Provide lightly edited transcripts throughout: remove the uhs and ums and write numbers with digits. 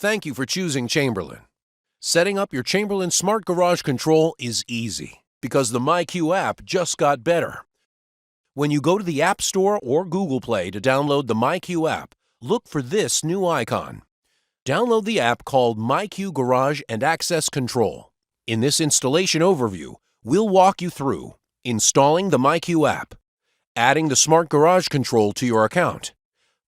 Thank you for choosing Chamberlain. Setting up your Chamberlain Smart Garage Control is easy because the myQ app just got better. When you go to the App Store or Google Play to download the myQ app, look for this new icon. Download the app called myQ Garage and Access Control. In this installation overview, we'll walk you through installing the myQ app, adding the Smart Garage Control to your account,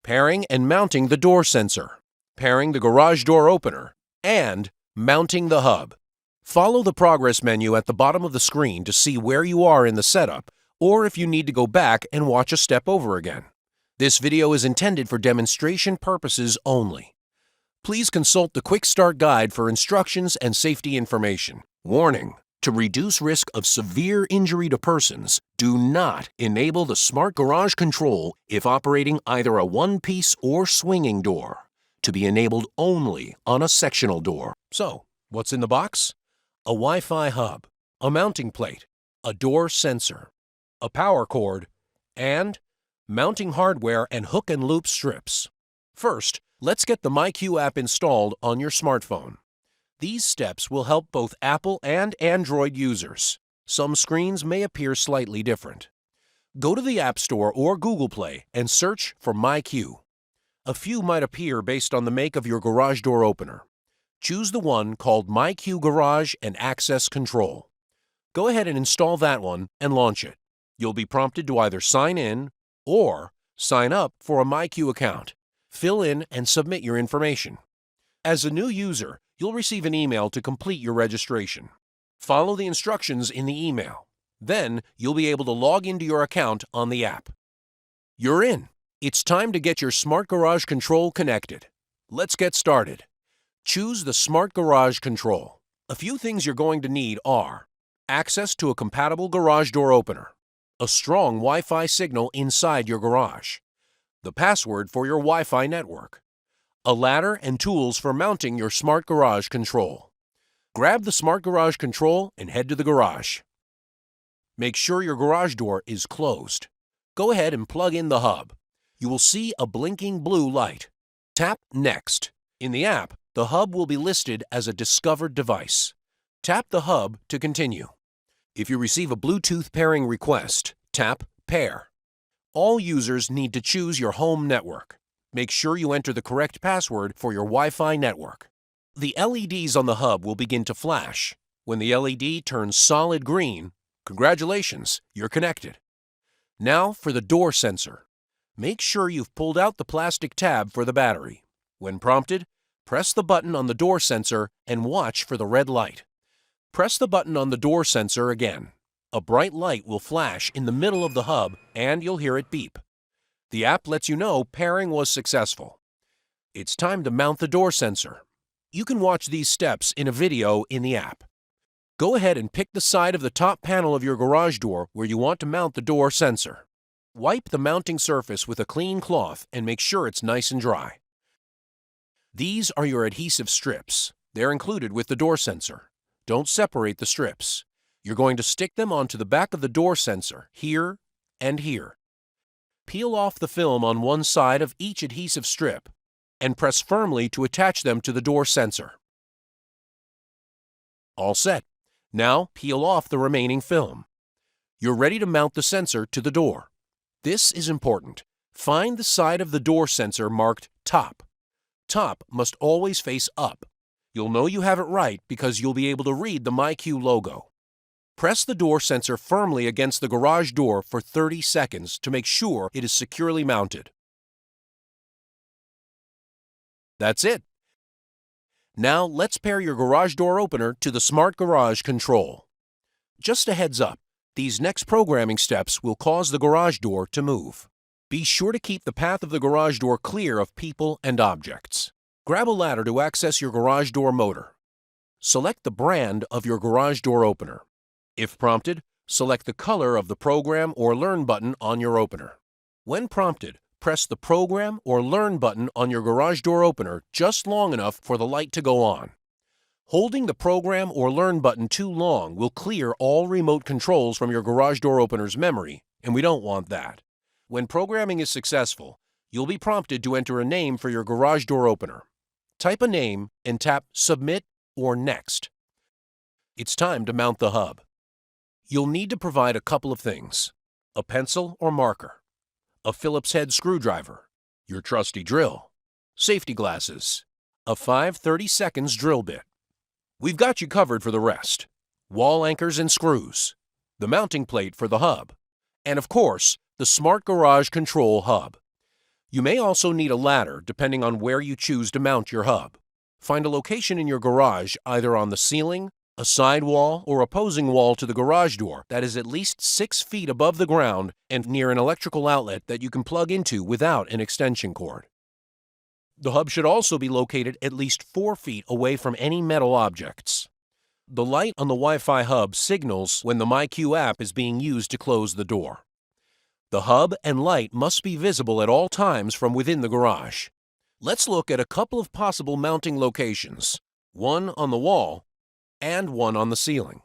pairing and mounting the door sensor, pairing the garage door opener, and mounting the hub. Follow the progress menu at the bottom of the screen to see where you are in the setup, or if you need to go back and watch a step over again. This video is intended for demonstration purposes only. Please consult the Quick Start Guide for instructions and safety information. Warning: to reduce risk of severe injury to persons, do not enable the Smart Garage Control if operating either a one-piece or swinging door. To be enabled only on a sectional door. So, what's in the box? A Wi-Fi hub, a mounting plate, a door sensor, a power cord, and mounting hardware and hook and loop strips. First, let's get the myQ app installed on your smartphone. These steps will help both Apple and Android users. Some screens may appear slightly different. Go to the App Store or Google Play and search for myQ. A few might appear based on the make of your garage door opener. Choose the one called myQ Garage and Access Control. Go ahead and install that one and launch it. You'll be prompted to either sign in or sign up for a myQ account. Fill in and submit your information. As a new user, you'll receive an email to complete your registration. Follow the instructions in the email. Then, you'll be able to log into your account on the app. You're in. It's time to get your Smart Garage Control connected. Let's get started. Choose the Smart Garage Control. A few things you're going to need are access to a compatible garage door opener, a strong Wi-Fi signal inside your garage, the password for your Wi-Fi network, a ladder and tools for mounting your Smart Garage Control. Grab the Smart Garage Control and head to the garage. Make sure your garage door is closed. Go ahead and plug in the hub. You will see a blinking blue light. Tap Next. In the app, the hub will be listed as a discovered device. Tap the hub to continue. If you receive a Bluetooth pairing request, tap Pair. All users need to choose your home network. Make sure you enter the correct password for your Wi-Fi network. The LEDs on the hub will begin to flash. When the LED turns solid green, congratulations, you're connected. Now for the door sensor. Make sure you've pulled out the plastic tab for the battery. When prompted, press the button on the door sensor and watch for the red light. Press the button on the door sensor again. A bright light will flash in the middle of the hub and you'll hear it beep. The app lets you know pairing was successful. It's time to mount the door sensor. You can watch these steps in a video in the app. Go ahead and pick the side of the top panel of your garage door where you want to mount the door sensor. Wipe the mounting surface with a clean cloth and make sure it's nice and dry. These are your adhesive strips. They're included with the door sensor. Don't separate the strips. You're going to stick them onto the back of the door sensor, here and here. Peel off the film on one side of each adhesive strip and press firmly to attach them to the door sensor. All set. Now peel off the remaining film. You're ready to mount the sensor to the door. This is important. Find the side of the door sensor marked Top. Top must always face up. You'll know you have it right because you'll be able to read the myQ logo. Press the door sensor firmly against the garage door for 30 seconds to make sure it is securely mounted. That's it. Now let's pair your garage door opener to the Smart Garage Control. Just a heads up. These next programming steps will cause the garage door to move. Be sure to keep the path of the garage door clear of people and objects. Grab a ladder to access your garage door motor. Select the brand of your garage door opener. If prompted, select the color of the Program or Learn button on your opener. When prompted, press the Program or Learn button on your garage door opener just long enough for the light to go on. Holding the Program or Learn button too long will clear all remote controls from your garage door opener's memory, and we don't want that. When programming is successful, you'll be prompted to enter a name for your garage door opener. Type a name and tap Submit or Next. It's time to mount the hub. You'll need to provide a couple of things: a pencil or marker, a Phillips head screwdriver, your trusty drill, safety glasses, a 5/32 drill bit. We've got you covered for the rest: wall anchors and screws, the mounting plate for the hub, and of course, the Smart Garage Control hub. You may also need a ladder depending on where you choose to mount your hub. Find a location in your garage either on the ceiling, a side wall, or opposing wall to the garage door that is at least 6 feet above the ground and near an electrical outlet that you can plug into without an extension cord. The hub should also be located at least 4 feet away from any metal objects. The light on the Wi-Fi hub signals when the myQ app is being used to close the door. The hub and light must be visible at all times from within the garage. Let's look at a couple of possible mounting locations, one on the wall and one on the ceiling.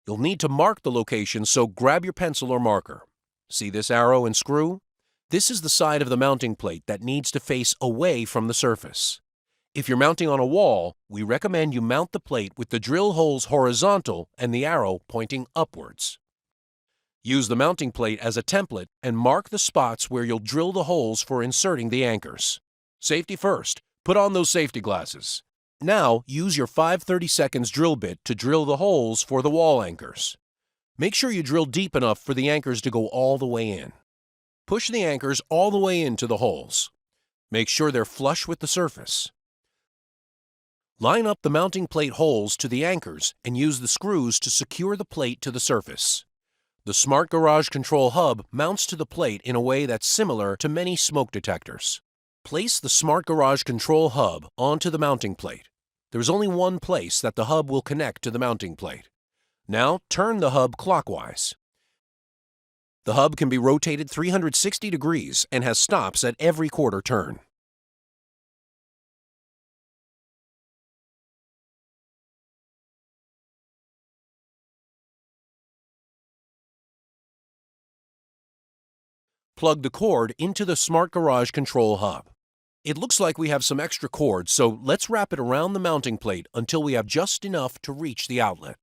You'll need to mark the location, so grab your pencil or marker. See this arrow and screw? This is the side of the mounting plate that needs to face away from the surface. If you're mounting on a wall, we recommend you mount the plate with the drill holes horizontal and the arrow pointing upwards. Use the mounting plate as a template and mark the spots where you'll drill the holes for inserting the anchors. Safety first. Put on those safety glasses. Now, use your 5/32 drill bit to drill the holes for the wall anchors. Make sure you drill deep enough for the anchors to go all the way in. Push the anchors all the way into the holes. Make sure they're flush with the surface. Line up the mounting plate holes to the anchors and use the screws to secure the plate to the surface. The Smart Garage Control hub mounts to the plate in a way that's similar to many smoke detectors. Place the Smart Garage Control hub onto the mounting plate. There's only one place that the hub will connect to the mounting plate. Now turn the hub clockwise. The hub can be rotated 360 degrees and has stops at every quarter turn. Plug the cord into the Smart Garage Control hub. It looks like we have some extra cord, so let's wrap it around the mounting plate until we have just enough to reach the outlet.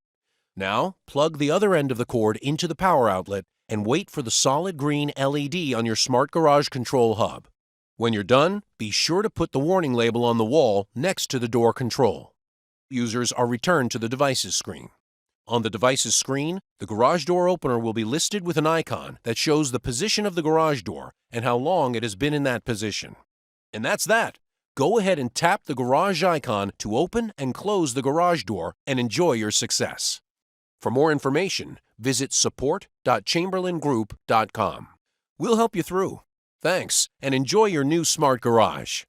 Now, plug the other end of the cord into the power outlet and wait for the solid green LED on your Smart Garage Control hub. When you're done, be sure to put the warning label on the wall next to the door control. Users are returned to the devices screen. On the devices screen, the garage door opener will be listed with an icon that shows the position of the garage door and how long it has been in that position. And that's that. Go ahead and tap the garage icon to open and close the garage door and enjoy your success. For more information, visit support.chamberlaingroup.com. We'll help you through. Thanks, and enjoy your new smart garage.